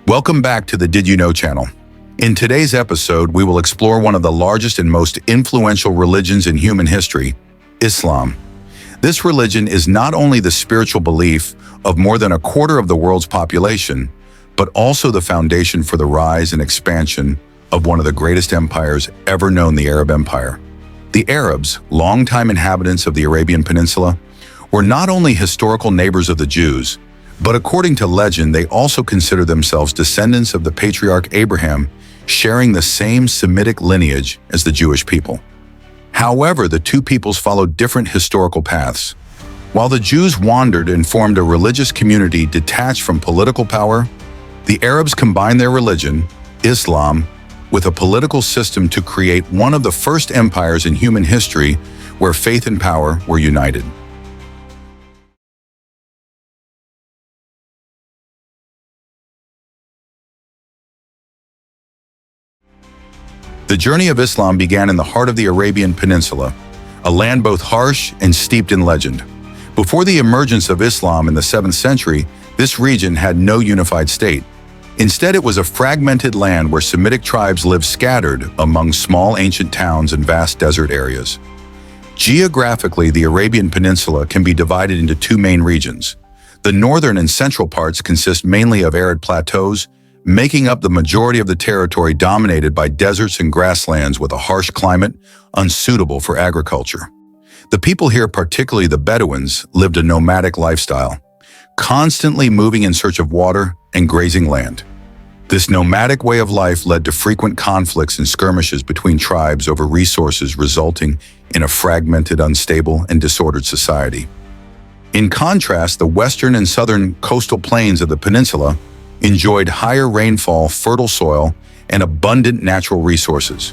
Welcome back to the Did You Know channel. In today's episode, we will explore one of the largest and most influential religions in human history, Islam. This religion is not only the spiritual belief of more than a quarter of the world's population, but also the foundation for the rise and expansion of one of the greatest empires ever known, the Arab Empire. The Arabs, longtime inhabitants of the Arabian Peninsula, were not only historical neighbors of the Jews, but according to legend, they also consider themselves descendants of the patriarch Abraham, sharing the same Semitic lineage as the Jewish people. However, the two peoples followed different historical paths. While the Jews wandered and formed a religious community detached from political power, the Arabs combined their religion, Islam, with a political system to create one of the first empires in human history where faith and power were united. The journey of Islam began in the heart of the Arabian Peninsula, a land both harsh and steeped in legend. Before the emergence of Islam in the 7th century, this region had no unified state. Instead, it was a fragmented land where Semitic tribes lived scattered among small ancient towns and vast desert areas. Geographically, the Arabian Peninsula can be divided into two main regions. The northern and central parts consist mainly of arid plateaus, making up the majority of the territory, dominated by deserts and grasslands with a harsh climate unsuitable for agriculture. The people here, particularly the Bedouins, lived a nomadic lifestyle, constantly moving in search of water and grazing land. This nomadic way of life led to frequent conflicts and skirmishes between tribes over resources, resulting in a fragmented, unstable, and disordered society. In contrast, the western and southern coastal plains of the peninsula enjoyed higher rainfall, fertile soil, and abundant natural resources.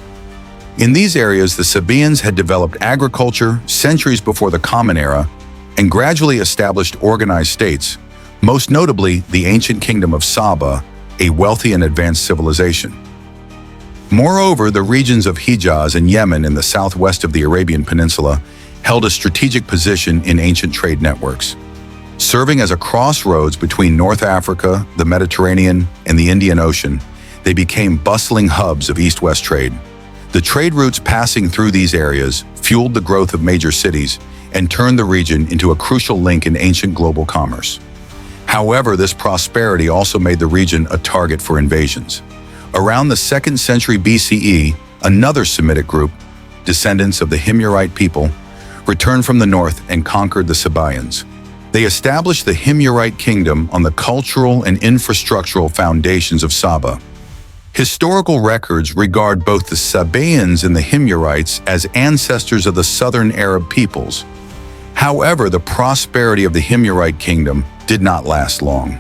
In these areas, the Sabaeans had developed agriculture centuries before the Common Era and gradually established organized states, most notably the ancient kingdom of Saba, a wealthy and advanced civilization. Moreover, the regions of Hijaz and Yemen in the southwest of the Arabian Peninsula held a strategic position in ancient trade networks. Serving as a crossroads between North Africa, the Mediterranean, and the Indian Ocean, they became bustling hubs of east-west trade. The trade routes passing through these areas fueled the growth of major cities and turned the region into a crucial link in ancient global commerce. However, this prosperity also made the region a target for invasions. Around the 2nd century BCE, another Semitic group, descendants of the Himyarite people, returned from the north and conquered the Sabaeans. They established the Himyarite kingdom on the cultural and infrastructural foundations of Saba. Historical records regard both the Sabaeans and the Himyarites as ancestors of the southern Arab peoples. However, the prosperity of the Himyarite kingdom did not last long.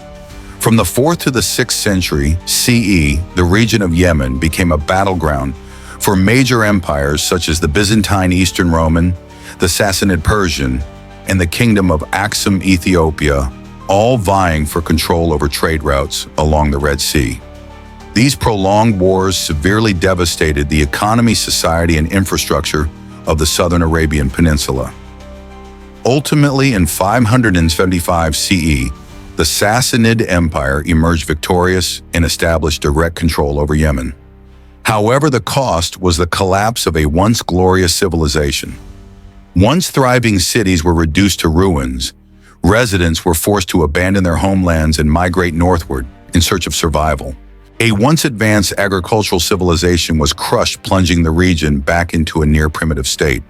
From the 4th to the 6th century CE, the region of Yemen became a battleground for major empires such as the Byzantine Eastern Roman, the Sassanid Persian, and the Kingdom of Aksum, Ethiopia, all vying for control over trade routes along the Red Sea. These prolonged wars severely devastated the economy, society, and infrastructure of the southern Arabian Peninsula. Ultimately, in 575 CE, the Sassanid Empire emerged victorious and established direct control over Yemen. However, the cost was the collapse of a once glorious civilization. Once thriving cities were reduced to ruins, residents were forced to abandon their homelands and migrate northward in search of survival. A once advanced agricultural civilization was crushed, plunging the region back into a near-primitive state.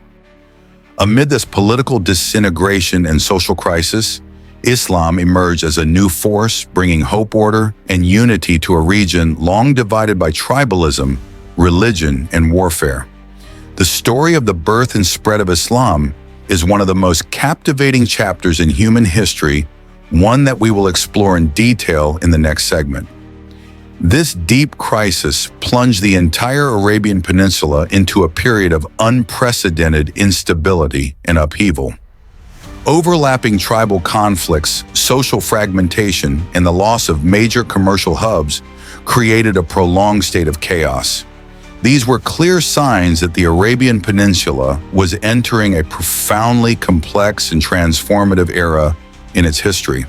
Amid this political disintegration and social crisis, Islam emerged as a new force, bringing hope, order, and unity to a region long divided by tribalism, religion, and warfare. The story of the birth and spread of Islam is one of the most captivating chapters in human history, one that we will explore in detail in the next segment. This deep crisis plunged the entire Arabian Peninsula into a period of unprecedented instability and upheaval. Overlapping tribal conflicts, social fragmentation, and the loss of major commercial hubs created a prolonged state of chaos. These were clear signs that the Arabian Peninsula was entering a profoundly complex and transformative era in its history.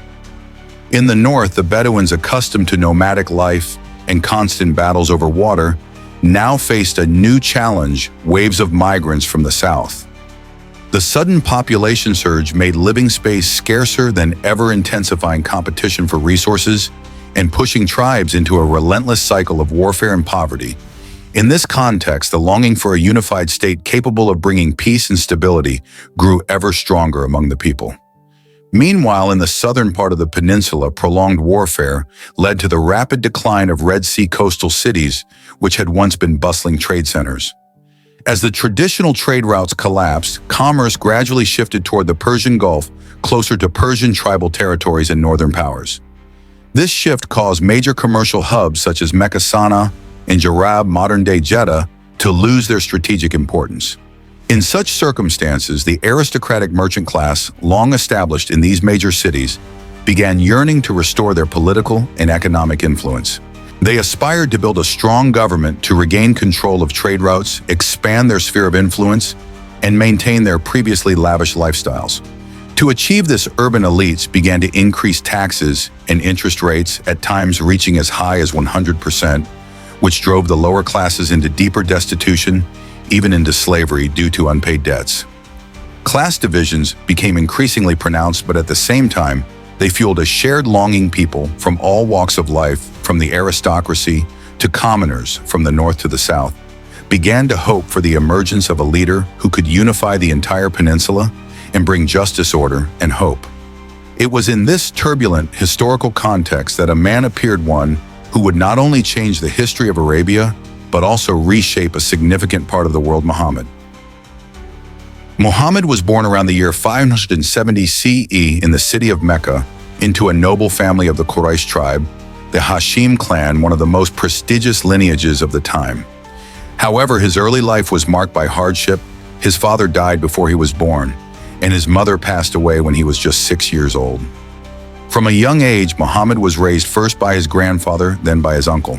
In the north, the Bedouins, accustomed to nomadic life and constant battles over water, now faced a new challenge: waves of migrants from the south. The sudden population surge made living space scarcer than ever, intensifying competition for resources and pushing tribes into a relentless cycle of warfare and poverty. In this context, the longing for a unified state capable of bringing peace and stability grew ever stronger among the people. Meanwhile, in the southern part of the peninsula, prolonged warfare led to the rapid decline of Red Sea coastal cities, which had once been bustling trade centers. As the traditional trade routes collapsed, commerce gradually shifted toward the Persian Gulf, closer to Persian tribal territories and northern powers. This shift caused major commercial hubs such as Mecca, Sana'a, and Jarab, modern-day Jeddah, to lose their strategic importance. In such circumstances, the aristocratic merchant class, long established in these major cities, began yearning to restore their political and economic influence. They aspired to build a strong government to regain control of trade routes, expand their sphere of influence, and maintain their previously lavish lifestyles. To achieve this, urban elites began to increase taxes and interest rates, at times reaching as high as 100%, which drove the lower classes into deeper destitution, even into slavery due to unpaid debts. Class divisions became increasingly pronounced, but at the same time, they fueled a shared longing. People from all walks of life, from the aristocracy to commoners from the north to the south, began to hope for the emergence of a leader who could unify the entire peninsula and bring justice, order, and hope. It was in this turbulent historical context that a man appeared, one who would not only change the history of Arabia, but also reshape a significant part of the world: Muhammad. Muhammad was born around the year 570 CE in the city of Mecca into a noble family of the Quraysh tribe, the Hashim clan, one of the most prestigious lineages of the time. However, his early life was marked by hardship. His father died before he was born, and his mother passed away when he was just 6 years old. From a young age, Muhammad was raised first by his grandfather, then by his uncle.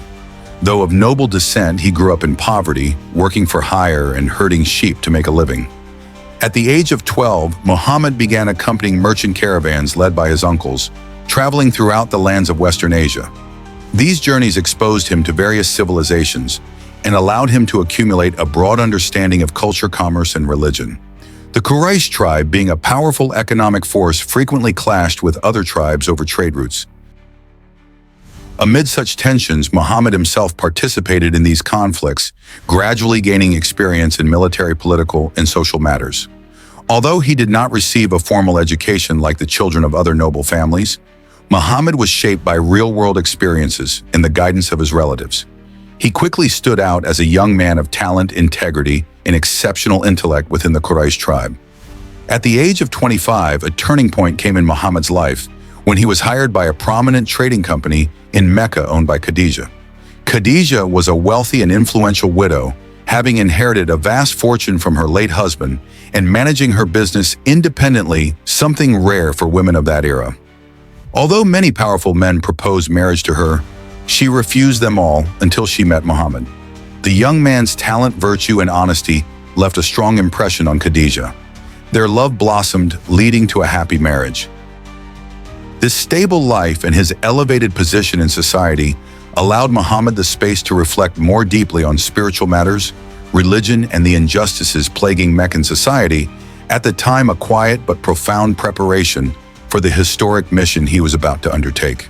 Though of noble descent, he grew up in poverty, working for hire and herding sheep to make a living. At the age of 12, Muhammad began accompanying merchant caravans led by his uncles, traveling throughout the lands of Western Asia. These journeys exposed him to various civilizations and allowed him to accumulate a broad understanding of culture, commerce, and religion. The Quraysh tribe, being a powerful economic force, frequently clashed with other tribes over trade routes. Amid such tensions, Muhammad himself participated in these conflicts, gradually gaining experience in military, political, and social matters. Although he did not receive a formal education like the children of other noble families, Muhammad was shaped by real-world experiences and the guidance of his relatives. He quickly stood out as a young man of talent, integrity, and exceptional intellect within the Quraysh tribe. At the age of 25, a turning point came in Muhammad's life when he was hired by a prominent trading company in Mecca owned by Khadija. Khadija was a wealthy and influential widow, having inherited a vast fortune from her late husband and managing her business independently, something rare for women of that era. Although many powerful men proposed marriage to her, she refused them all until she met Muhammad. The young man's talent, virtue, and honesty left a strong impression on Khadija. Their love blossomed, leading to a happy marriage. This stable life and his elevated position in society allowed Muhammad the space to reflect more deeply on spiritual matters, religion, and the injustices plaguing Meccan society, at the time a quiet but profound preparation for the historic mission he was about to undertake.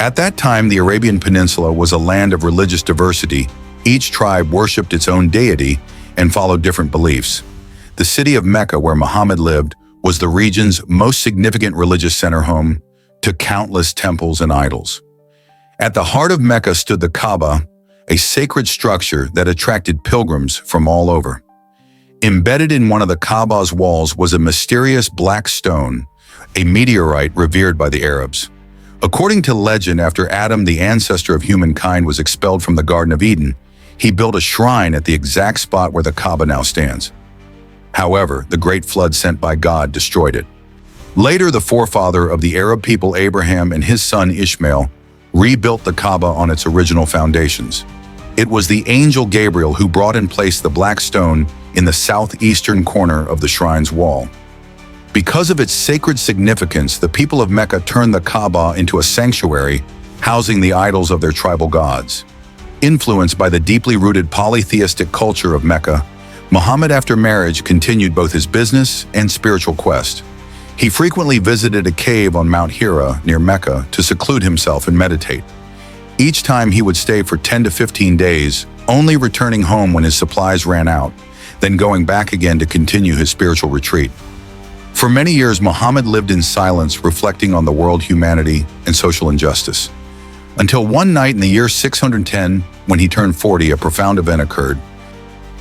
At that time, the Arabian Peninsula was a land of religious diversity. Each tribe worshipped its own deity and followed different beliefs. The city of Mecca, where Muhammad lived, was the region's most significant religious center, home to countless temples and idols. At the heart of Mecca stood the Kaaba, a sacred structure that attracted pilgrims from all over. Embedded in one of the Kaaba's walls was a mysterious black stone, a meteorite revered by the Arabs. According to legend, after Adam, the ancestor of humankind, was expelled from the Garden of Eden, he built a shrine at the exact spot where the Kaaba now stands. However, the great flood sent by God destroyed it. Later, the forefather of the Arab people, Abraham, and his son Ishmael, rebuilt the Kaaba on its original foundations. It was the angel Gabriel who brought in place the black stone in the southeastern corner of the shrine's wall. Because of its sacred significance, the people of Mecca turned the Kaaba into a sanctuary, housing the idols of their tribal gods. Influenced by the deeply rooted polytheistic culture of Mecca, Muhammad after marriage continued both his business and spiritual quest. He frequently visited a cave on Mount Hira near Mecca to seclude himself and meditate. Each time he would stay for 10 to 15 days, only returning home when his supplies ran out, then going back again to continue his spiritual retreat. For many years, Muhammad lived in silence, reflecting on the world, humanity, and social injustice. Until one night in the year 610, when he turned 40, a profound event occurred.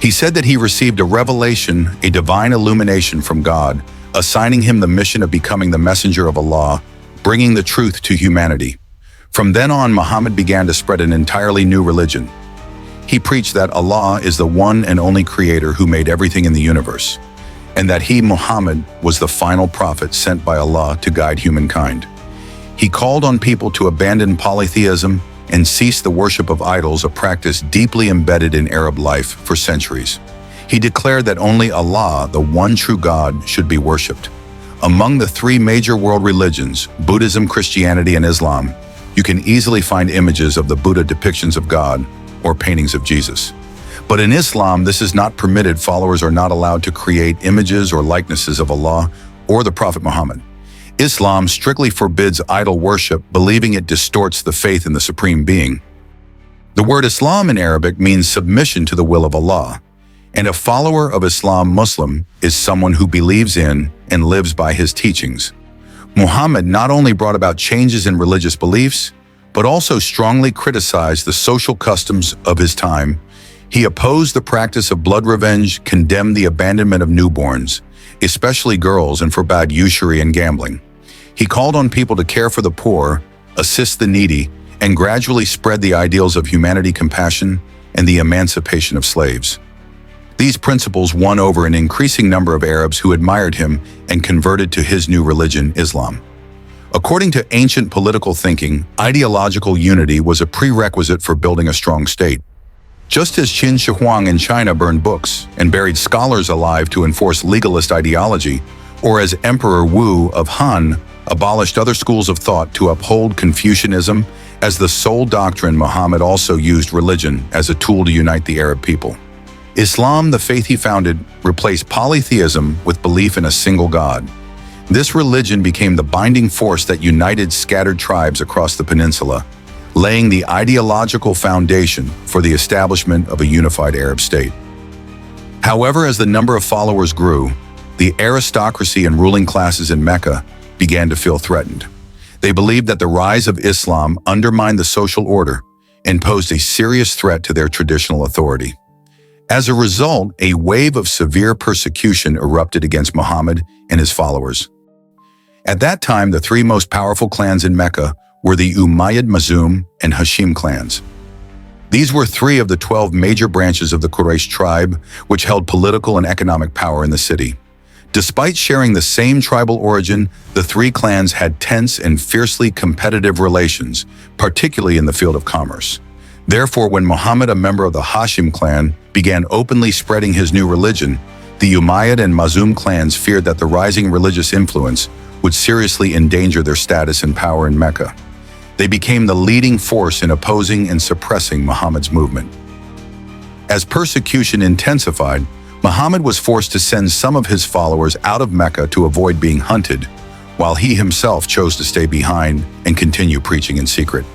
He said that he received a revelation, a divine illumination from God, assigning him the mission of becoming the messenger of Allah, bringing the truth to humanity. From then on, Muhammad began to spread an entirely new religion. He preached that Allah is the one and only creator who made everything in the universe, and that he, Muhammad, was the final prophet sent by Allah to guide humankind. He called on people to abandon polytheism and cease the worship of idols, a practice deeply embedded in Arab life for centuries. He declared that only Allah, the one true God, should be worshipped. Among the three major world religions, Buddhism, Christianity, and Islam, you can easily find images of the Buddha depictions of God or paintings of Jesus. But in Islam, this is not permitted. Followers are not allowed to create images or likenesses of Allah or the Prophet Muhammad. Islam strictly forbids idol worship, believing it distorts the faith in the Supreme Being. The word Islam in Arabic means submission to the will of Allah, and a follower of Islam, Muslim, is someone who believes in and lives by his teachings. Muhammad not only brought about changes in religious beliefs, but also strongly criticized the social customs of his time. He opposed the practice of blood revenge, condemned the abandonment of newborns, especially girls, and forbade usury and gambling. He called on people to care for the poor, assist the needy, and gradually spread the ideals of humanity, compassion, and the emancipation of slaves. These principles won over an increasing number of Arabs who admired him and converted to his new religion, Islam. According to ancient political thinking, ideological unity was a prerequisite for building a strong state. Just as Qin Shi Huang in China burned books and buried scholars alive to enforce legalist ideology, or as Emperor Wu of Han abolished other schools of thought to uphold Confucianism as the sole doctrine, Muhammad also used religion as a tool to unite the Arab people. Islam, the faith he founded, replaced polytheism with belief in a single God. This religion became the binding force that united scattered tribes across the peninsula, laying the ideological foundation for the establishment of a unified Arab state. However, as the number of followers grew, the aristocracy and ruling classes in Mecca began to feel threatened. They believed that the rise of Islam undermined the social order and posed a serious threat to their traditional authority. As a result, a wave of severe persecution erupted against Muhammad and his followers. At that time, the three most powerful clans in Mecca were the Umayyad, Makhzum, and Hashim clans. These were three of the 12 major branches of the Quraysh tribe, which held political and economic power in the city. Despite sharing the same tribal origin, the three clans had tense and fiercely competitive relations, particularly in the field of commerce. Therefore, when Muhammad, a member of the Hashim clan, began openly spreading his new religion, the Umayyad and Makhzum clans feared that the rising religious influence would seriously endanger their status and power in Mecca. They became the leading force in opposing and suppressing Muhammad's movement. As persecution intensified, Muhammad was forced to send some of his followers out of Mecca to avoid being hunted, while he himself chose to stay behind and continue preaching in secret.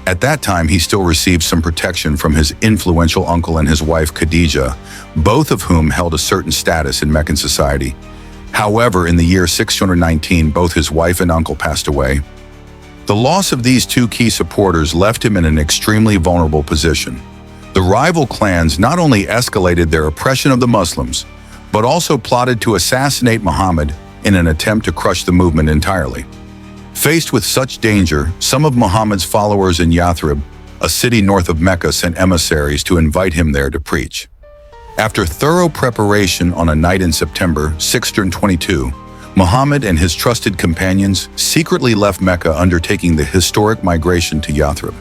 At that time, he still received some protection from his influential uncle and his wife Khadija, both of whom held a certain status in Meccan society. However, in the year 619, both his wife and uncle passed away. The loss of these two key supporters left him in an extremely vulnerable position. The rival clans not only escalated their oppression of the Muslims, but also plotted to assassinate Muhammad in an attempt to crush the movement entirely. Faced with such danger, some of Muhammad's followers in Yathrib, a city north of Mecca, sent emissaries to invite him there to preach. After thorough preparation on a night in September 622, Muhammad and his trusted companions secretly left Mecca, undertaking the historic migration to Yathrib.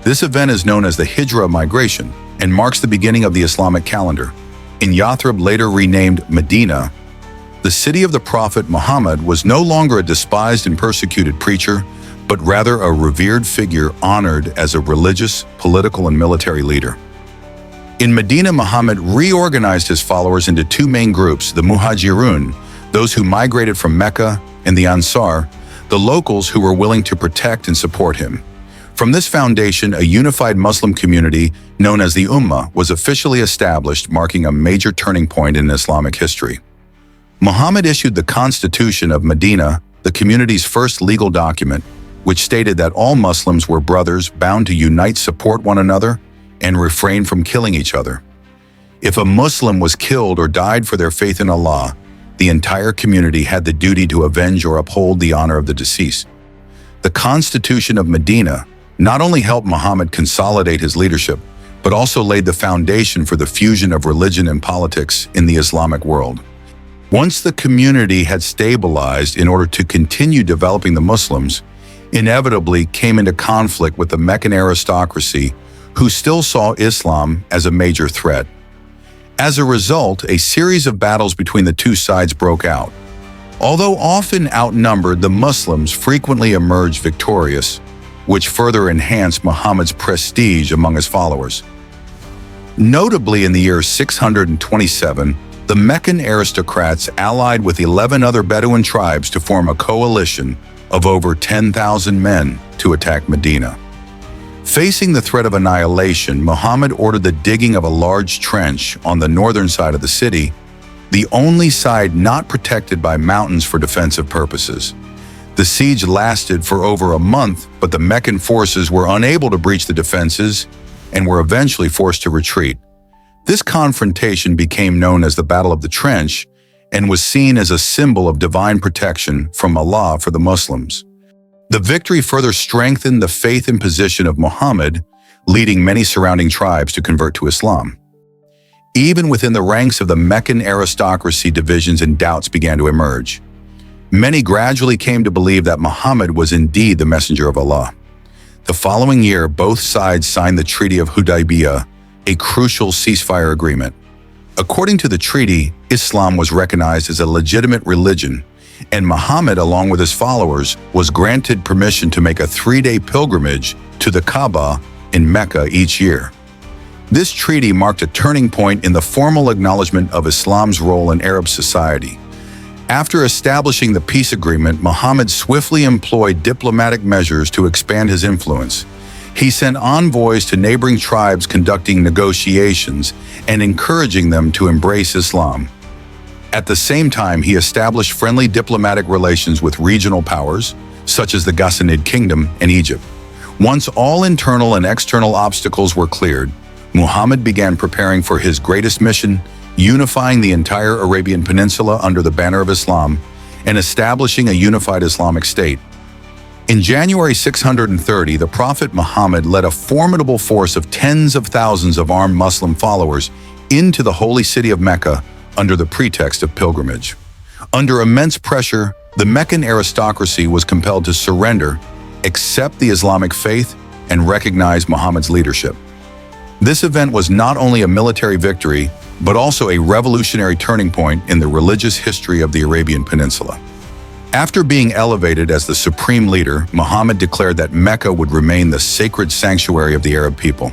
This event is known as the Hijra migration and marks the beginning of the Islamic calendar. In Yathrib, later renamed Medina, the city of the Prophet Muhammad was no longer a despised and persecuted preacher, but rather a revered figure honored as a religious, political, and military leader. In Medina, Muhammad reorganized his followers into two main groups: the Muhajirun, those who migrated from Mecca, and the Ansar, the locals who were willing to protect and support him. From this foundation, a unified Muslim community known as the Ummah was officially established, marking a major turning point in Islamic history. Muhammad issued the Constitution of Medina, the community's first legal document, which stated that all Muslims were brothers bound to unite, support one another, and refrain from killing each other. If a Muslim was killed or died for their faith in Allah, the entire community had the duty to avenge or uphold the honor of the deceased. The Constitution of Medina not only helped Muhammad consolidate his leadership, but also laid the foundation for the fusion of religion and politics in the Islamic world. Once the community had stabilized, in order to continue developing, the Muslims inevitably came into conflict with the Meccan aristocracy, who still saw Islam as a major threat. As a result, a series of battles between the two sides broke out. Although often outnumbered, the Muslims frequently emerged victorious, which further enhanced Muhammad's prestige among his followers. Notably, in the year 627, the Meccan aristocrats allied with 11 other Bedouin tribes to form a coalition of over 10,000 men to attack Medina. Facing the threat of annihilation, Muhammad ordered the digging of a large trench on the northern side of the city, the only side not protected by mountains for defensive purposes. The siege lasted for over a month, but the Meccan forces were unable to breach the defenses and were eventually forced to retreat. This confrontation became known as the Battle of the Trench and was seen as a symbol of divine protection from Allah for the Muslims. The victory further strengthened the faith and position of Muhammad, leading many surrounding tribes to convert to Islam. Even within the ranks of the Meccan aristocracy, divisions and doubts began to emerge. Many gradually came to believe that Muhammad was indeed the messenger of Allah. The following year, both sides signed the Treaty of Hudaybiyah, a crucial ceasefire agreement. According to the treaty, Islam was recognized as a legitimate religion, and Muhammad, along with his followers, was granted permission to make a 3-day pilgrimage to the Kaaba in Mecca each year. This treaty marked a turning point in the formal acknowledgement of Islam's role in Arab society. After establishing the peace agreement, Muhammad swiftly employed diplomatic measures to expand his influence. He sent envoys to neighboring tribes, conducting negotiations and encouraging them to embrace Islam. At the same time, he established friendly diplomatic relations with regional powers, such as the Abbasid Kingdom and Egypt. Once all internal and external obstacles were cleared, Muhammad began preparing for his greatest mission, unifying the entire Arabian Peninsula under the banner of Islam and establishing a unified Islamic state. In January 630, the Prophet Muhammad led a formidable force of tens of thousands of armed Muslim followers into the holy city of Mecca under the pretext of pilgrimage. Under immense pressure, the Meccan aristocracy was compelled to surrender, accept the Islamic faith, and recognize Muhammad's leadership. This event was not only a military victory, but also a revolutionary turning point in the religious history of the Arabian Peninsula. After being elevated as the supreme leader, Muhammad declared that Mecca would remain the sacred sanctuary of the Arab people.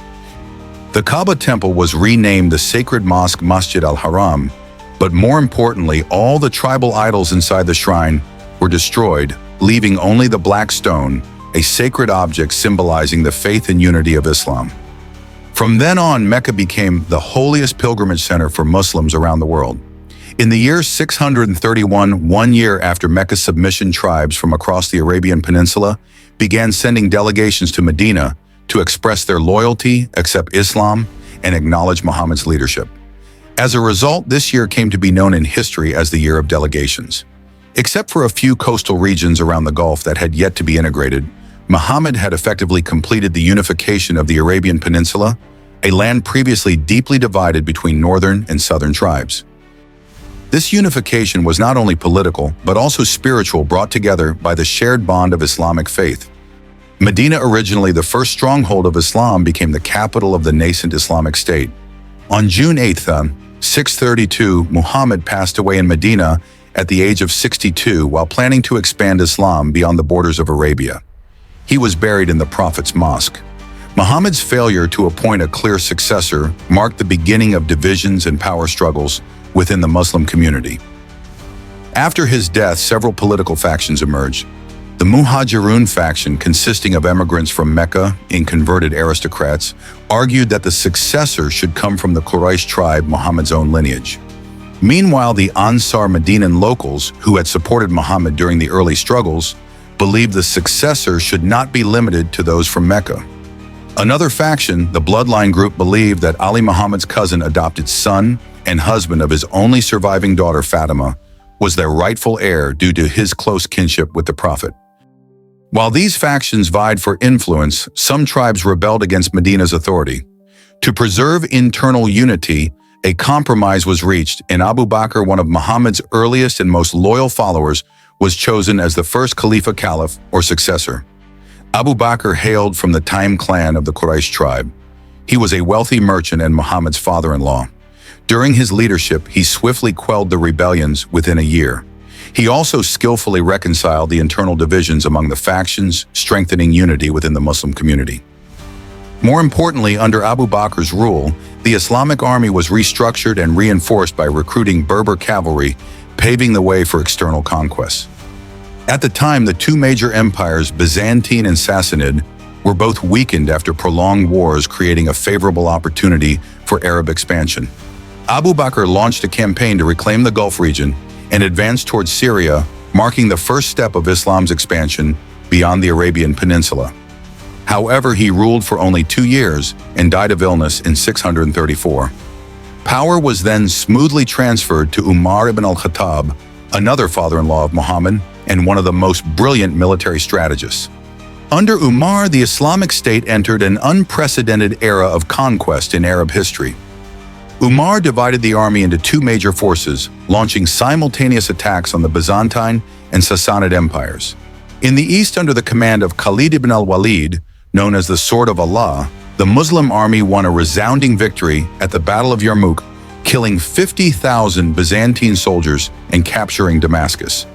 The Kaaba temple was renamed the sacred mosque Masjid al-Haram, but more importantly, all the tribal idols inside the shrine were destroyed, leaving only the black stone, a sacred object symbolizing the faith and unity of Islam. From then on, Mecca became the holiest pilgrimage center for Muslims around the world. In the year 631, 1 year after Mecca's submission, tribes from across the Arabian Peninsula began sending delegations to Medina to express their loyalty, accept Islam, and acknowledge Muhammad's leadership. As a result, this year came to be known in history as the Year of Delegations. Except for a few coastal regions around the Gulf that had yet to be integrated, Muhammad had effectively completed the unification of the Arabian Peninsula, a land previously deeply divided between northern and southern tribes. This unification was not only political, but also spiritual, brought together by the shared bond of Islamic faith. Medina, originally the first stronghold of Islam, became the capital of the nascent Islamic State. On June 8, 632, Muhammad passed away in Medina at the age of 62 while planning to expand Islam beyond the borders of Arabia. He was buried in the Prophet's mosque. Muhammad's failure to appoint a clear successor marked the beginning of divisions and power struggles within the Muslim community. After his death, several political factions emerged. The Muhajirun faction, consisting of immigrants from Mecca and converted aristocrats, argued that the successor should come from the Quraysh tribe, Muhammad's own lineage. Meanwhile, the Ansar Medinan locals, who had supported Muhammad during the early struggles, believed the successor should not be limited to those from Mecca. Another faction, the Bloodline group, believed that Ali Muhammad's cousin, adopted son and husband of his only surviving daughter, Fatima, was their rightful heir due to his close kinship with the Prophet. While these factions vied for influence, some tribes rebelled against Medina's authority. To preserve internal unity, a compromise was reached, and Abu Bakr, one of Muhammad's earliest and most loyal followers, was chosen as the first caliph or successor. Abu Bakr hailed from the Taim clan of the Quraysh tribe. He was a wealthy merchant and Muhammad's father-in-law. During his leadership, he swiftly quelled the rebellions within a year. He also skillfully reconciled the internal divisions among the factions, strengthening unity within the Muslim community. More importantly, under Abu Bakr's rule, the Islamic army was restructured and reinforced by recruiting Berber cavalry, paving the way for external conquests. At the time, the two major empires, Byzantine and Sassanid, were both weakened after prolonged wars, creating a favorable opportunity for Arab expansion. Abu Bakr launched a campaign to reclaim the Gulf region and advanced towards Syria, marking the first step of Islam's expansion beyond the Arabian Peninsula. However, he ruled for only 2 years and died of illness in 634. Power was then smoothly transferred to Umar ibn al-Khattab, another father-in-law of Muhammad and one of the most brilliant military strategists. Under Umar, the Islamic State entered an unprecedented era of conquest in Arab history. Umar divided the army into two major forces, launching simultaneous attacks on the Byzantine and Sassanid empires. In the east, under the command of Khalid ibn al-Walid, known as the Sword of Allah, the Muslim army won a resounding victory at the Battle of Yarmouk, killing 50,000 Byzantine soldiers and capturing Damascus.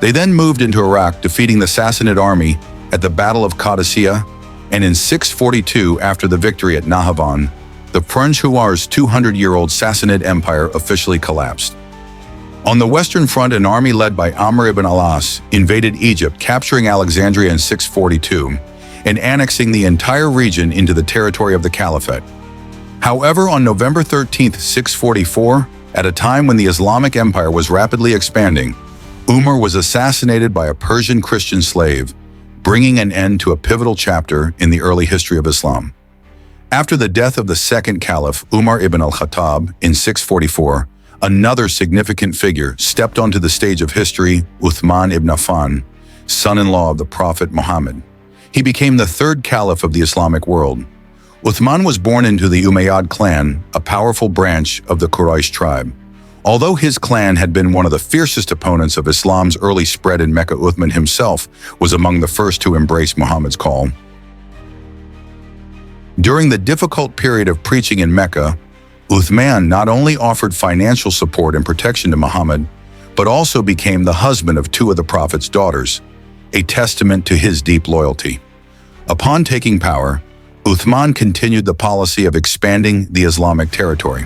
They then moved into Iraq, defeating the Sassanid army at the Battle of Qadisiyah, and in 642, after the victory at Nahavan, the French-Huar's 200-year-old Sassanid Empire officially collapsed. On the Western Front, an army led by Amr ibn al-As invaded Egypt, capturing Alexandria in 642 and annexing the entire region into the territory of the Caliphate. However, on November 13, 644, at a time when the Islamic Empire was rapidly expanding, Umar was assassinated by a Persian Christian slave, bringing an end to a pivotal chapter in the early history of Islam. After the death of the second caliph, Umar ibn al-Khattab, in 644, another significant figure stepped onto the stage of history, Uthman ibn Affan, son-in-law of the Prophet Muhammad. He became the third caliph of the Islamic world. Uthman was born into the Umayyad clan, a powerful branch of the Quraysh tribe. Although his clan had been one of the fiercest opponents of Islam's early spread in Mecca, Uthman himself was among the first to embrace Muhammad's call. During the difficult period of preaching in Mecca, Uthman not only offered financial support and protection to Muhammad, but also became the husband of two of the Prophet's daughters, a testament to his deep loyalty. Upon taking power, Uthman continued the policy of expanding the Islamic territory.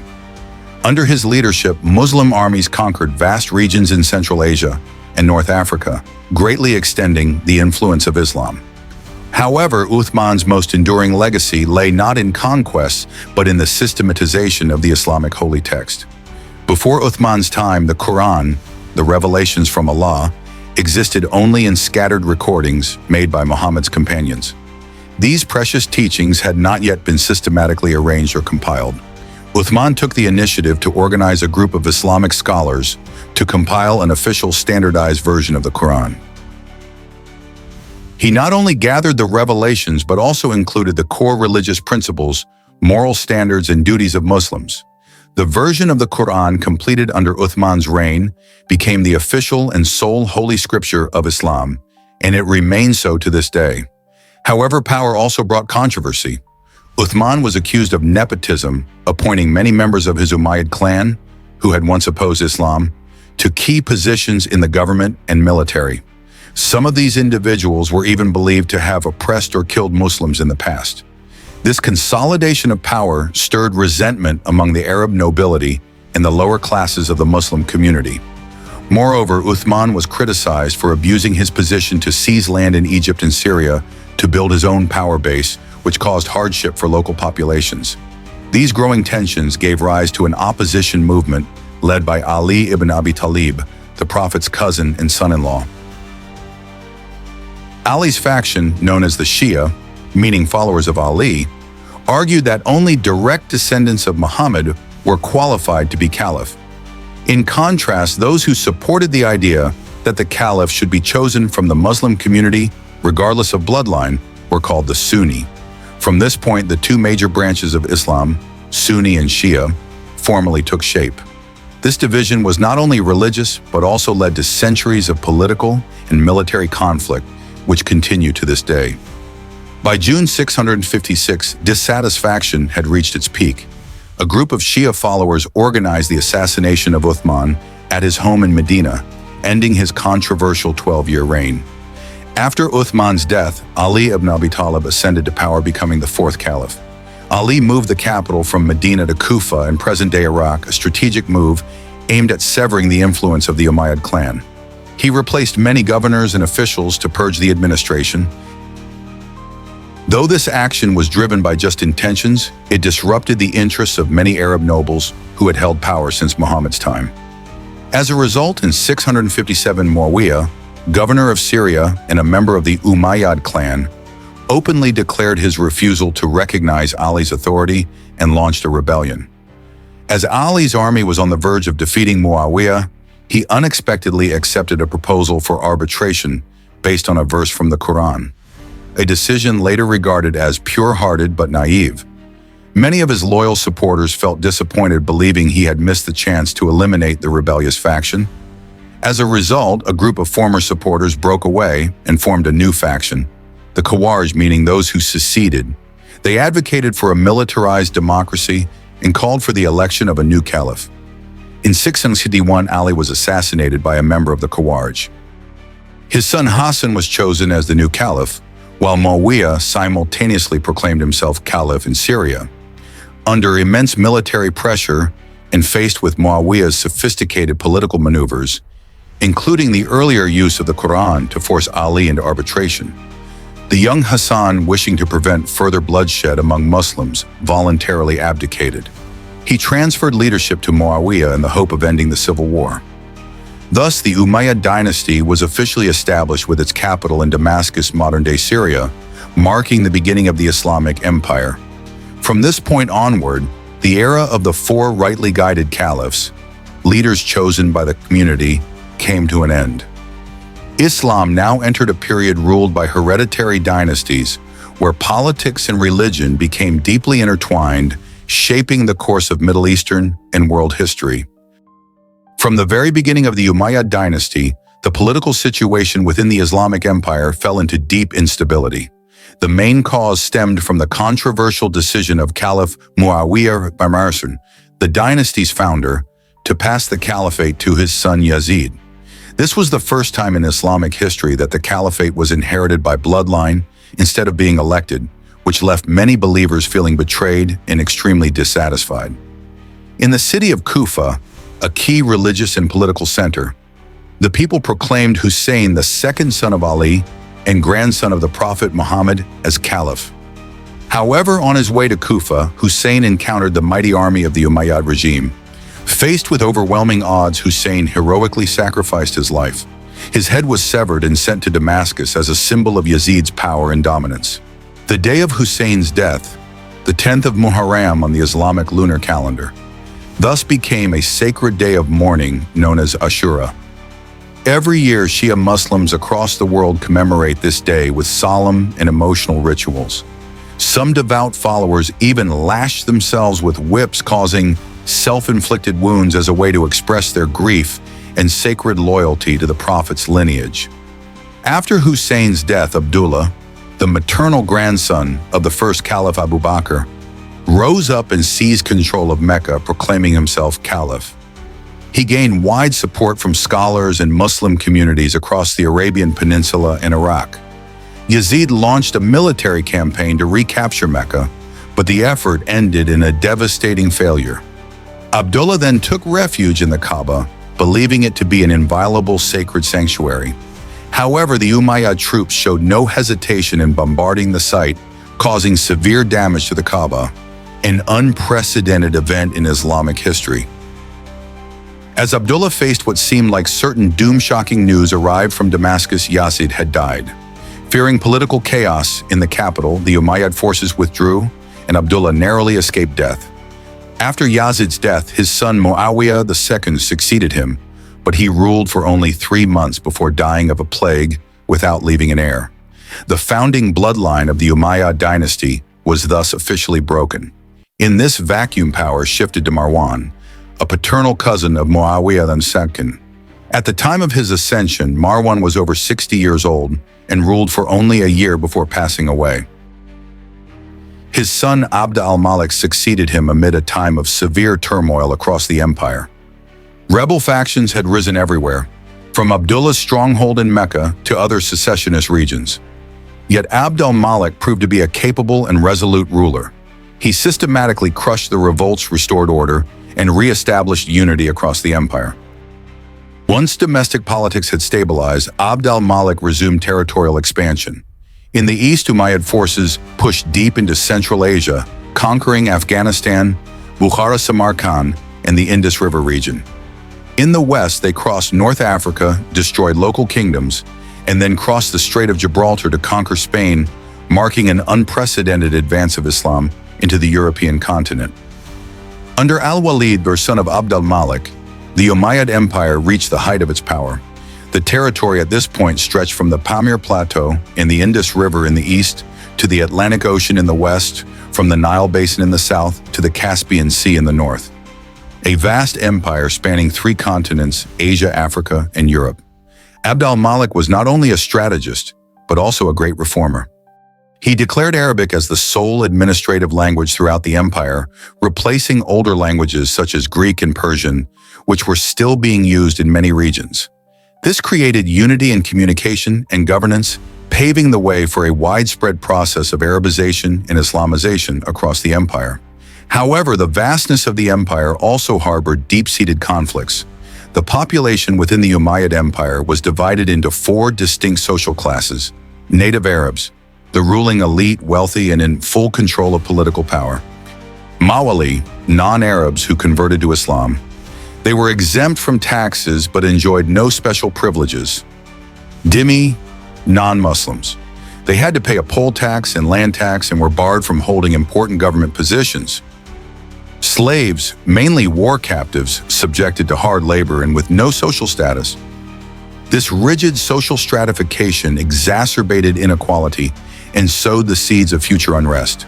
Under his leadership, Muslim armies conquered vast regions in Central Asia and North Africa, greatly extending the influence of Islam. However, Uthman's most enduring legacy lay not in conquests, but in the systematization of the Islamic holy text. Before Uthman's time, the Quran, the revelations from Allah, existed only in scattered recordings made by Muhammad's companions. These precious teachings had not yet been systematically arranged or compiled. Uthman took the initiative to organize a group of Islamic scholars to compile an official standardized version of the Quran. He not only gathered the revelations but also included the core religious principles, moral standards, and duties of Muslims. The version of the Quran completed under Uthman's reign became the official and sole holy scripture of Islam, and it remains so to this day. However, power also brought controversy. Uthman was accused of nepotism, appointing many members of his Umayyad clan, who had once opposed Islam, to key positions in the government and military. Some of these individuals were even believed to have oppressed or killed Muslims in the past. This consolidation of power stirred resentment among the Arab nobility and the lower classes of the Muslim community. Moreover, Uthman was criticized for abusing his position to seize land in Egypt and Syria to build his own power base, which caused hardship for local populations. These growing tensions gave rise to an opposition movement led by Ali ibn Abi Talib, the Prophet's cousin and son-in-law. Ali's faction, known as the Shia, meaning followers of Ali, argued that only direct descendants of Muhammad were qualified to be caliph. In contrast, those who supported the idea that the caliph should be chosen from the Muslim community, regardless of bloodline, were called the Sunni. From this point, the two major branches of Islam, Sunni and Shia, formally took shape. This division was not only religious, but also led to centuries of political and military conflict, which continue to this day. By June 656, dissatisfaction had reached its peak. A group of Shia followers organized the assassination of Uthman at his home in Medina, ending his controversial 12-year reign. After Uthman's death, Ali ibn Abi Talib ascended to power, becoming the fourth caliph. Ali moved the capital from Medina to Kufa in present-day Iraq, a strategic move aimed at severing the influence of the Umayyad clan. He replaced many governors and officials to purge the administration. Though this action was driven by just intentions, it disrupted the interests of many Arab nobles who had held power since Muhammad's time. As a result, in 657, Muawiyah, governor of Syria and a member of the Umayyad clan, openly declared his refusal to recognize Ali's authority and launched a rebellion. As Ali's army was on the verge of defeating Muawiyah, he unexpectedly accepted a proposal for arbitration based on a verse from the Quran, a decision later regarded as pure-hearted but naive. Many of his loyal supporters felt disappointed, believing he had missed the chance to eliminate the rebellious faction. As a result, a group of former supporters broke away and formed a new faction, the Khawarij, meaning those who seceded. They advocated for a militarized democracy and called for the election of a new caliph. In 661, Ali was assassinated by a member of the Khawarij. His son Hassan was chosen as the new caliph, while Muawiyah simultaneously proclaimed himself caliph in Syria. Under immense military pressure and faced with Muawiyah's sophisticated political maneuvers, including the earlier use of the Quran to force Ali into arbitration, the young Hassan, wishing to prevent further bloodshed among Muslims, voluntarily abdicated. He transferred leadership to Muawiyah in the hope of ending the civil war. Thus, the Umayyad dynasty was officially established with its capital in Damascus, modern-day Syria, marking the beginning of the Islamic Empire. From this point onward, the era of the four rightly guided caliphs, leaders chosen by the community, came to an end. Islam now entered a period ruled by hereditary dynasties, where politics and religion became deeply intertwined, shaping the course of Middle Eastern and world history. From the very beginning of the Umayyad dynasty, the political situation within the Islamic Empire fell into deep instability. The main cause stemmed from the controversial decision of Caliph Muawiyah bin Marwan, the dynasty's founder, to pass the caliphate to his son Yazid. This was the first time in Islamic history that the caliphate was inherited by bloodline instead of being elected, which left many believers feeling betrayed and extremely dissatisfied. In the city of Kufa, a key religious and political center, the people proclaimed Hussein, the second son of Ali and grandson of the Prophet Muhammad, as caliph. However, on his way to Kufa, Hussein encountered the mighty army of the Umayyad regime. Faced with overwhelming odds, Hussein heroically sacrificed his life. His head was severed and sent to Damascus as a symbol of Yazid's power and dominance. The day of Hussein's death, the 10th of Muharram on the Islamic lunar calendar, thus became a sacred day of mourning known as Ashura. Every year, Shia Muslims across the world commemorate this day with solemn and emotional rituals. Some devout followers even lash themselves with whips, causing self-inflicted wounds as a way to express their grief and sacred loyalty to the Prophet's lineage. After Hussein's death, Abdullah, the maternal grandson of the first Caliph Abu Bakr, rose up and seized control of Mecca, proclaiming himself caliph. He gained wide support from scholars and Muslim communities across the Arabian Peninsula and Iraq. Yazid launched a military campaign to recapture Mecca, but the effort ended in a devastating failure. Abdullah then took refuge in the Kaaba, believing it to be an inviolable sacred sanctuary. However, the Umayyad troops showed no hesitation in bombarding the site, causing severe damage to the Kaaba, an unprecedented event in Islamic history. As Abdullah faced what seemed like certain doom-shocking news arrived from Damascus, Yazid had died. Fearing political chaos in the capital, the Umayyad forces withdrew, and Abdullah narrowly escaped death. After Yazid's death, his son Muawiyah II succeeded him, but he ruled for only 3 months before dying of a plague without leaving an heir. The founding bloodline of the Umayyad dynasty was thus officially broken. In this vacuum, power shifted to Marwan, a paternal cousin of Muawiyah II. At the time of his ascension, Marwan was over 60 years old and ruled for only a year before passing away. His son Abd al-Malik succeeded him amid a time of severe turmoil across the empire. Rebel factions had risen everywhere, from Abdullah's stronghold in Mecca to other secessionist regions. Yet Abd al-Malik proved to be a capable and resolute ruler. He systematically crushed the revolts, restored order, and re-established unity across the empire. Once domestic politics had stabilized, Abd al-Malik resumed territorial expansion. In the east, Umayyad forces pushed deep into Central Asia, conquering Afghanistan, Bukhara, Samarkand, and the Indus River region. In the west, they crossed North Africa, destroyed local kingdoms, and then crossed the Strait of Gibraltar to conquer Spain, marking an unprecedented advance of Islam into the European continent. Under al-Walid, or son of Abd al-Malik, the Umayyad Empire reached the height of its power. The territory at this point stretched from the Pamir Plateau and the Indus River in the east to the Atlantic Ocean in the west, from the Nile Basin in the south to the Caspian Sea in the north. A vast empire spanning 3 continents, Asia, Africa, and Europe. Abd al-Malik was not only a strategist, but also a great reformer. He declared Arabic as the sole administrative language throughout the empire, replacing older languages such as Greek and Persian, which were still being used in many regions. This created unity in communication and governance, paving the way for a widespread process of Arabization and Islamization across the empire. However, the vastness of the empire also harbored deep-seated conflicts. The population within the Umayyad Empire was divided into 4 distinct social classes: native Arabs, the ruling elite, wealthy and in full control of political power; Mawali, non-Arabs who converted to Islam. They were exempt from taxes but enjoyed no special privileges; Dhimmi, non-Muslims. They had to pay a poll tax and land tax and were barred from holding important government positions. Slaves, mainly war captives, subjected to hard labor and with no social status. This rigid social stratification exacerbated inequality and sowed the seeds of future unrest.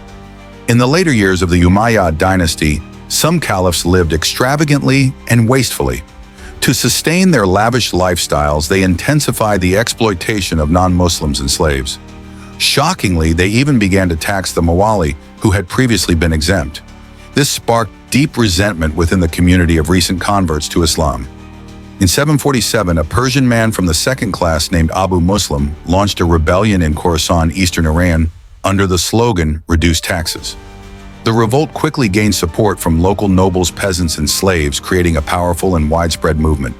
In the later years of the Umayyad dynasty, some caliphs lived extravagantly and wastefully. To sustain their lavish lifestyles, they intensified the exploitation of non-Muslims and slaves. Shockingly, they even began to tax the Mawali, who had previously been exempt. This sparked deep resentment within the community of recent converts to Islam. In 747, a Persian man from the second class named Abu Muslim launched a rebellion in Khorasan, eastern Iran, under the slogan, "Reduce taxes." The revolt quickly gained support from local nobles, peasants, and slaves, creating a powerful and widespread movement.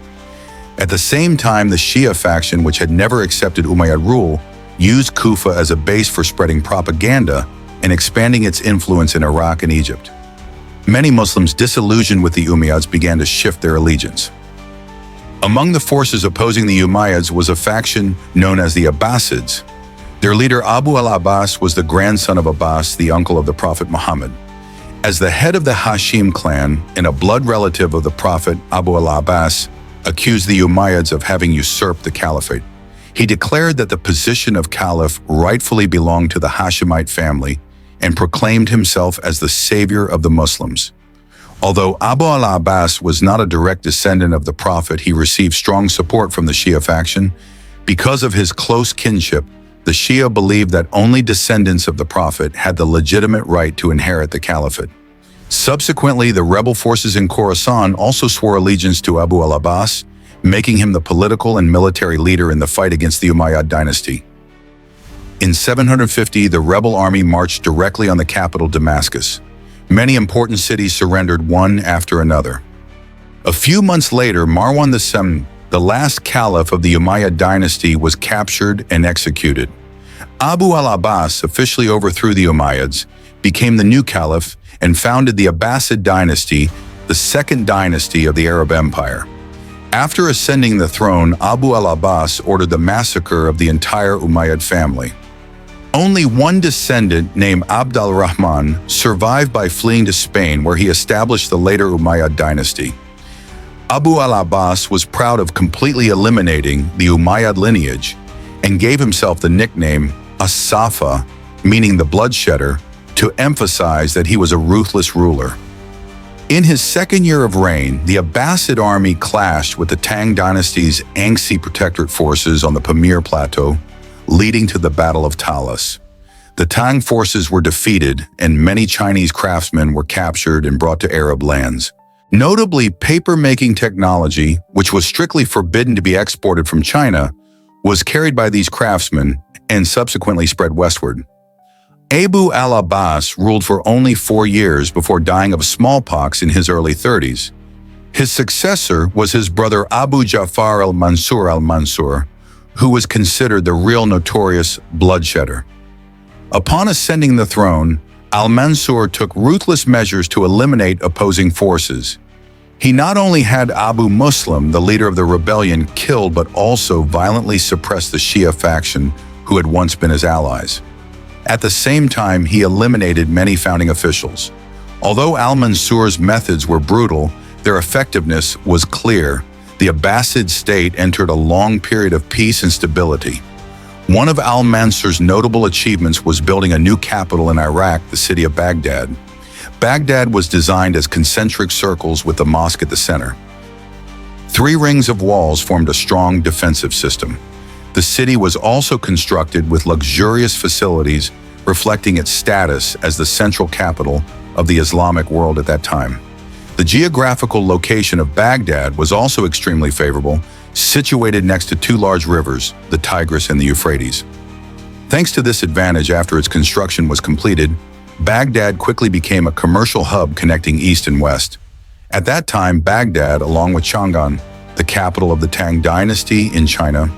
At the same time, the Shia faction, which had never accepted Umayyad rule, used Kufa as a base for spreading propaganda and expanding its influence in Iraq and Egypt. Many Muslims disillusioned with the Umayyads began to shift their allegiance. Among the forces opposing the Umayyads was a faction known as the Abbasids. Their leader Abu al-Abbas was the grandson of Abbas, the uncle of the Prophet Muhammad. As the head of the Hashim clan and a blood relative of the Prophet, Abu al-Abbas accused the Umayyads of having usurped the caliphate. He declared that the position of caliph rightfully belonged to the Hashemite family and proclaimed himself as the savior of the Muslims. Although Abu al-Abbas was not a direct descendant of the Prophet, he received strong support from the Shia faction. Because of his close kinship, the Shia believed that only descendants of the Prophet had the legitimate right to inherit the caliphate. Subsequently, the rebel forces in Khorasan also swore allegiance to Abu al-Abbas, making him the political and military leader in the fight against the Umayyad dynasty. In 750, the rebel army marched directly on the capital Damascus. Many important cities surrendered one after another. A few months later, Marwan II, the last caliph of the Umayyad dynasty, was captured and executed. Abu al-Abbas officially overthrew the Umayyads, became the new caliph, and founded the Abbasid dynasty, the second dynasty of the Arab Empire. After ascending the throne, Abu al-Abbas ordered the massacre of the entire Umayyad family. Only one descendant, named Abd al-Rahman, survived by fleeing to Spain, where he established the later Umayyad dynasty. Abu al-Abbas was proud of completely eliminating the Umayyad lineage and gave himself the nickname As-Safa, meaning the bloodshedder, to emphasize that he was a ruthless ruler. In his second year of reign, the Abbasid army clashed with the Tang dynasty's Yangtze protectorate forces on the Pamir Plateau, leading to the Battle of Talas. The Tang forces were defeated, and many Chinese craftsmen were captured and brought to Arab lands. Notably, paper-making technology, which was strictly forbidden to be exported from China, was carried by these craftsmen and subsequently spread westward. Abu al-Abbas ruled for only 4 years before dying of smallpox in his early 30s. His successor was his brother Abu Ja'far al-Mansur, who was considered the real notorious bloodshedder. Upon ascending the throne, al-Mansur took ruthless measures to eliminate opposing forces. He not only had Abu Muslim, the leader of the rebellion, killed, but also violently suppressed the Shia faction who had once been his allies. At the same time, he eliminated many founding officials. Although al-Mansur's methods were brutal, their effectiveness was clear. The Abbasid state entered a long period of peace and stability. One of al-Mansur's notable achievements was building a new capital in Iraq, the city of Baghdad. Baghdad was designed as concentric circles with the mosque at the center. 3 rings of walls formed a strong defensive system. The city was also constructed with luxurious facilities, reflecting its status as the central capital of the Islamic world at that time. The geographical location of Baghdad was also extremely favorable, situated next to 2 large rivers, the Tigris and the Euphrates. Thanks to this advantage, after its construction was completed, Baghdad quickly became a commercial hub connecting east and west. At that time, Baghdad, along with Chang'an, the capital of the Tang dynasty in China,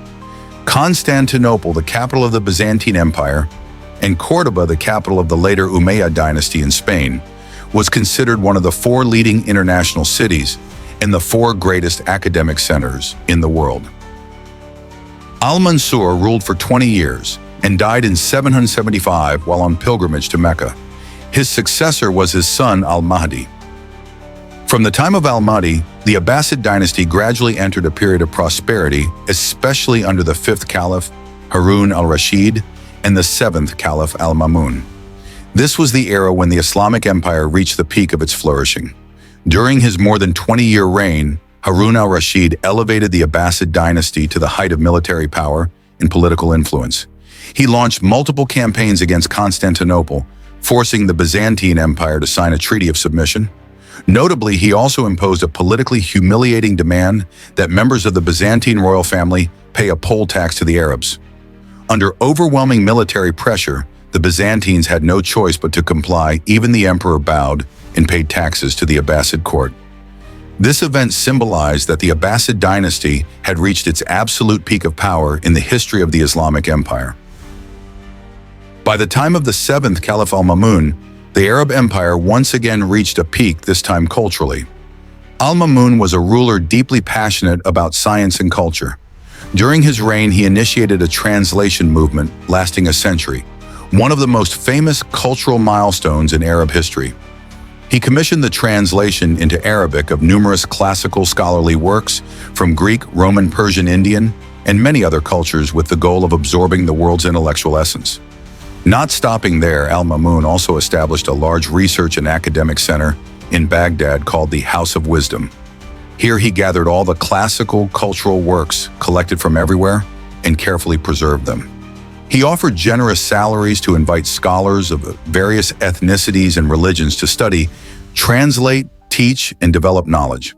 Constantinople, the capital of the Byzantine Empire, and Cordoba, the capital of the later Umayyad dynasty in Spain, was considered one of the 4 leading international cities and the 4 greatest academic centers in the world. Al-Mansur ruled for 20 years and died in 775 while on pilgrimage to Mecca. His successor was his son Al-Mahdi. From the time of Al-Mahdi, the Abbasid dynasty gradually entered a period of prosperity, especially under the 5th caliph, Harun al-Rashid, and the 7th caliph, Al-Mamun. This was the era when the Islamic Empire reached the peak of its flourishing. During his more than 20-year reign, Harun al-Rashid elevated the Abbasid dynasty to the height of military power and political influence. He launched multiple campaigns against Constantinople, forcing the Byzantine Empire to sign a treaty of submission. Notably, he also imposed a politically humiliating demand that members of the Byzantine royal family pay a poll tax to the Arabs. Under overwhelming military pressure, the Byzantines had no choice but to comply. Even the emperor bowed and paid taxes to the Abbasid court. This event symbolized that the Abbasid dynasty had reached its absolute peak of power in the history of the Islamic Empire. By the time of the 7th Caliph Al-Mamun, the Arab Empire once again reached a peak, this time culturally. Al-Mamun was a ruler deeply passionate about science and culture. During his reign, he initiated a translation movement lasting a century, one of the most famous cultural milestones in Arab history. He commissioned the translation into Arabic of numerous classical scholarly works from Greek, Roman, Persian, Indian, and many other cultures with the goal of absorbing the world's intellectual essence. Not stopping there, Al-Mamun also established a large research and academic center in Baghdad called the House of Wisdom. Here he gathered all the classical cultural works collected from everywhere and carefully preserved them. He offered generous salaries to invite scholars of various ethnicities and religions to study translate, teach, and develop knowledge.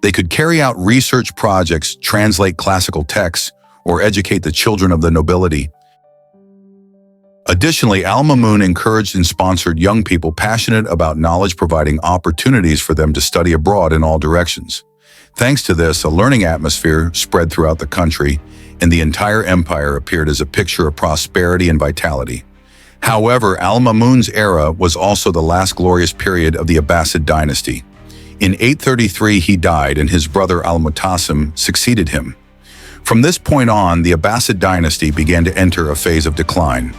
They could carry out research projects, translate classical texts, or educate the children of the nobility. Additionally, Al-Mamun encouraged and sponsored young people passionate about knowledge, providing opportunities for them to study abroad in all directions. Thanks to this, a learning atmosphere spread throughout the country, and the entire empire appeared as a picture of prosperity and vitality. However, Al-Mamun's era was also the last glorious period of the Abbasid dynasty. In 833, he died, and his brother Al-Mutasim succeeded him. From this point on, the Abbasid dynasty began to enter a phase of decline.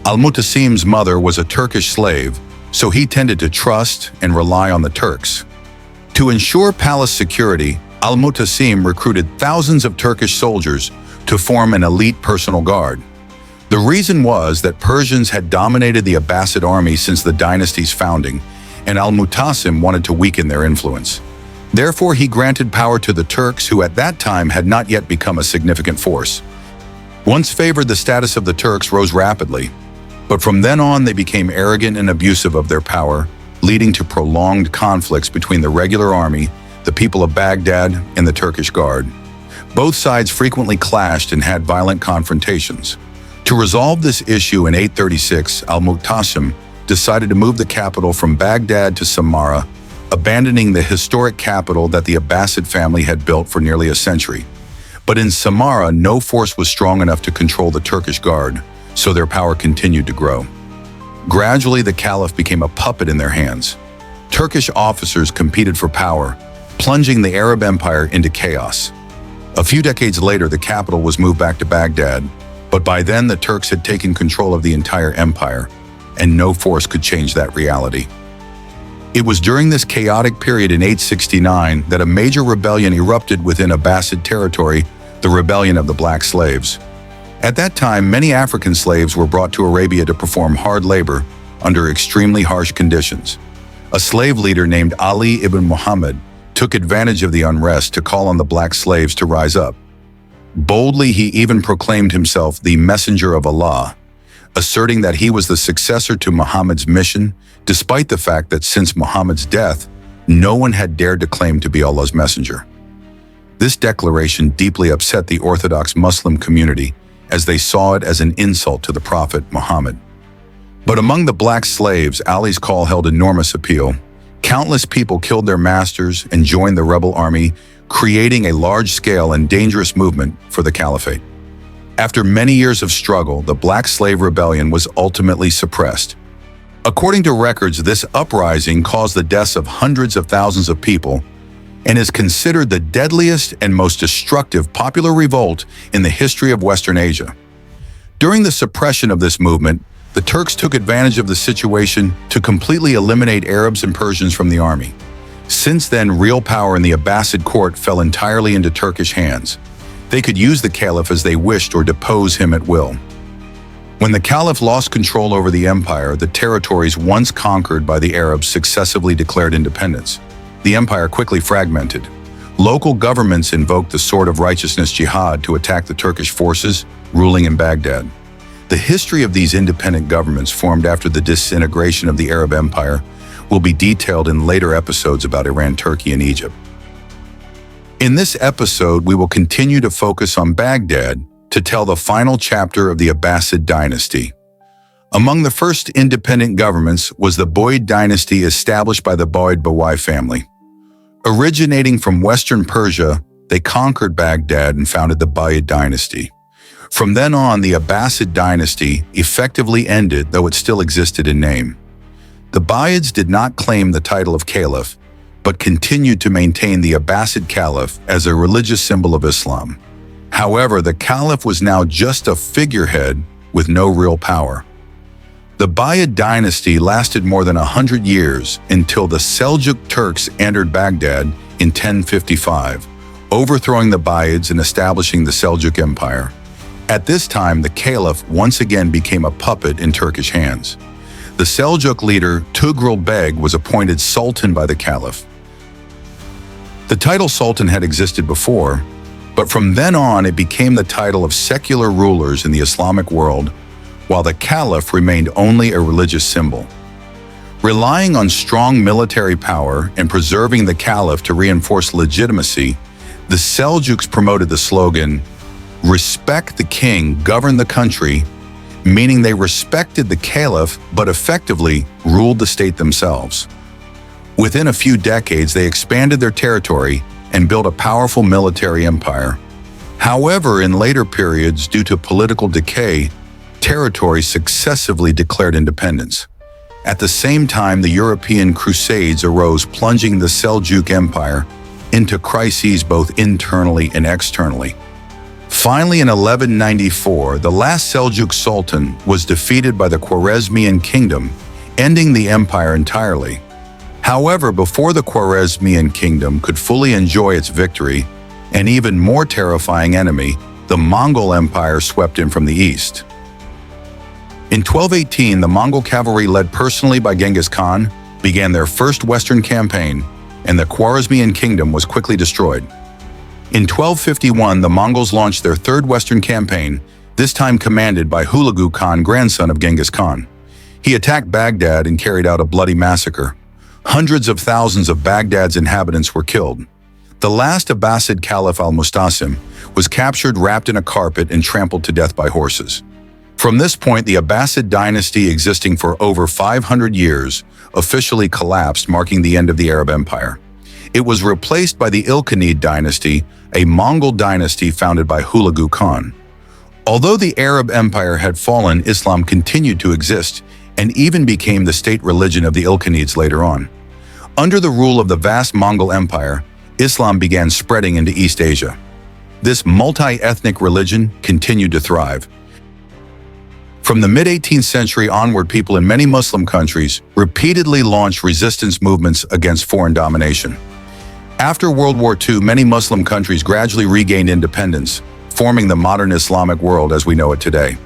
Al-Mutasim's mother was a Turkish slave, so he tended to trust and rely on the Turks. To ensure palace security, Al-Mutasim recruited thousands of Turkish soldiers to form an elite personal guard. The reason was that Persians had dominated the Abbasid army since the dynasty's founding, and Al-Mutasim wanted to weaken their influence. Therefore, he granted power to the Turks, who at that time had not yet become a significant force. Once favored, the status of the Turks rose rapidly, but from then on they became arrogant and abusive of their power, leading to prolonged conflicts between the regular army, the people of Baghdad, and the Turkish guard. Both sides frequently clashed and had violent confrontations. To resolve this issue in 836, Al-Mutasim decided to move the capital from Baghdad to Samarra, abandoning the historic capital that the Abbasid family had built for nearly a century. But in Samarra, no force was strong enough to control the Turkish guard, so their power continued to grow. Gradually, the caliph became a puppet in their hands. Turkish officers competed for power, plunging the Arab Empire into chaos. A few decades later, the capital was moved back to Baghdad, but by then the Turks had taken control of the entire empire, and no force could change that reality. It was during this chaotic period in 869 that a major rebellion erupted within Abbasid territory, the Rebellion of the Black Slaves. At that time, many African slaves were brought to Arabia to perform hard labor under extremely harsh conditions. A slave leader named Ali ibn Muhammad took advantage of the unrest to call on the black slaves to rise up. Boldly, he even proclaimed himself the messenger of Allah, asserting that he was the successor to Muhammad's mission, despite the fact that since Muhammad's death, no one had dared to claim to be Allah's messenger. This declaration deeply upset the Orthodox Muslim community, as they saw it as an insult to the Prophet Muhammad. But among the black slaves, Ali's call held enormous appeal. Countless people killed their masters and joined the rebel army, creating a large-scale and dangerous movement for the caliphate. After many years of struggle, the Black Slave Rebellion was ultimately suppressed. According to records, this uprising caused the deaths of hundreds of thousands of people and is considered the deadliest and most destructive popular revolt in the history of Western Asia. During the suppression of this movement, the Turks took advantage of the situation to completely eliminate Arabs and Persians from the army. Since then, real power in the Abbasid court fell entirely into Turkish hands. They could use the caliph as they wished or depose him at will. When the caliph lost control over the empire, the territories once conquered by the Arabs successively declared independence. The empire quickly fragmented. Local governments invoked the sword of righteousness jihad to attack the Turkish forces ruling in Baghdad. The history of these independent governments formed after the disintegration of the Arab Empire will be detailed in later episodes about Iran, Turkey, and Egypt. In this episode, we will continue to focus on Baghdad to tell the final chapter of the Abbasid dynasty. Among the first independent governments was the Umayyad dynasty established by the Umayyad family. Originating from Western Persia, they conquered Baghdad and founded the Umayyad dynasty. From then on, the Abbasid dynasty effectively ended, though it still existed in name. The Umayyads did not claim the title of caliph, but continued to maintain the Abbasid caliph as a religious symbol of Islam. However, the caliph was now just a figurehead with no real power. The Umayyad dynasty lasted more than 100 years until the Seljuk Turks entered Baghdad in 1055, overthrowing the Umayyads and establishing the Seljuk Empire. At this time, the caliph once again became a puppet in Turkish hands. The Seljuk leader Tugrul Beg was appointed sultan by the caliph. The title sultan had existed before, but from then on it became the title of secular rulers in the Islamic world, while the caliph remained only a religious symbol. Relying on strong military power and preserving the caliph to reinforce legitimacy, the Seljuks promoted the slogan, "Respect the king, govern the country," meaning they respected the caliph but effectively ruled the state themselves. Within a few decades, they expanded their territory and built a powerful military empire. However, in later periods, due to political decay, territories successively declared independence. At the same time, the European Crusades arose, plunging the Seljuk Empire into crises both internally and externally. Finally, in 1194, the last Seljuk Sultan was defeated by the Khwarezmian kingdom, ending the empire entirely. However, before the Khwarezmian kingdom could fully enjoy its victory, an even more terrifying enemy, the Mongol Empire, swept in from the east. In 1218, the Mongol cavalry, led personally by Genghis Khan, began their first Western campaign, and the Khwarezmian kingdom was quickly destroyed. In 1251, the Mongols launched their third Western campaign, this time commanded by Hulagu Khan, grandson of Genghis Khan. He attacked Baghdad and carried out a bloody massacre. Hundreds of thousands of Baghdad's inhabitants were killed. The last Abbasid Caliph al-Mustasim was captured, wrapped in a carpet, and trampled to death by horses. From this point, the Abbasid dynasty, existing for over 500 years, officially collapsed, marking the end of the Arab Empire. It was replaced by the Ilkhanid dynasty, a Mongol dynasty founded by Hulagu Khan. Although the Arab Empire had fallen, Islam continued to exist and even became the state religion of the Ilkhanids later on. Under the rule of the vast Mongol Empire, Islam began spreading into East Asia. This multi-ethnic religion continued to thrive. From the mid-18th century onward, people in many Muslim countries repeatedly launched resistance movements against foreign domination. After World War II, many Muslim countries gradually regained independence, forming the modern Islamic world as we know it today.